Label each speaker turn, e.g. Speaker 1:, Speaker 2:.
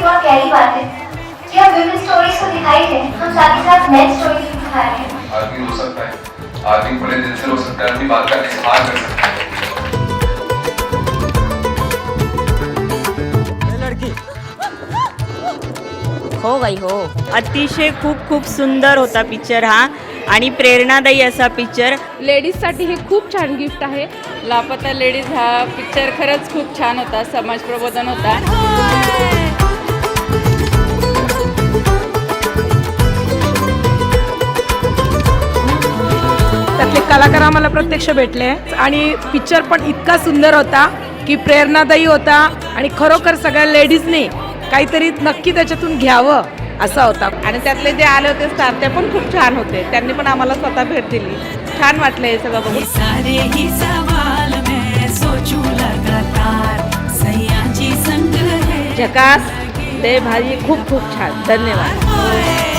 Speaker 1: बहुत गहरी बात है कि हम विमेन स्टोरीज को दिखाई थे, हम साथ ही साथ मेन स्टोरीज भी दिखा रहे हैं।
Speaker 2: आदमी रो सकता है, आदमी खुले दिल से रो सकता है, अपनी बात का इजहार कर सकता है।
Speaker 3: हो गई हो. अतिशय खूप खूप सुंदर होता पिक्चर हा आणि प्रेरणादायी असा पिक्चर.
Speaker 4: लेडीजसाठी हे खूप छान गिफ्ट आहे.
Speaker 5: लापता लेडीज हा पिक्चर खरंच खूप छान होता, समाज प्रबोधन होता.
Speaker 4: त्यातले कलाकार आम्हाला प्रत्यक्ष भेटले आणि पिक्चर पण इतका सुंदर होता की प्रेरणादायी होता आणि खरोखर सगळ्या लेडीजने काहीतरी नक्की त्याच्यातून घ्यावं असा होता.
Speaker 5: आणि त्यातले जे आले होते स्टार ते पण खूप छान होते. त्यांनी पण आम्हाला स्वतः भेट दिली. छान वाटलं हे सगळं बघून.
Speaker 6: सारे ही सवाल मैं सोचूं लगातार सैयाची संग है.
Speaker 5: झकास, दे भाजी खूप खूप छान. धन्यवाद.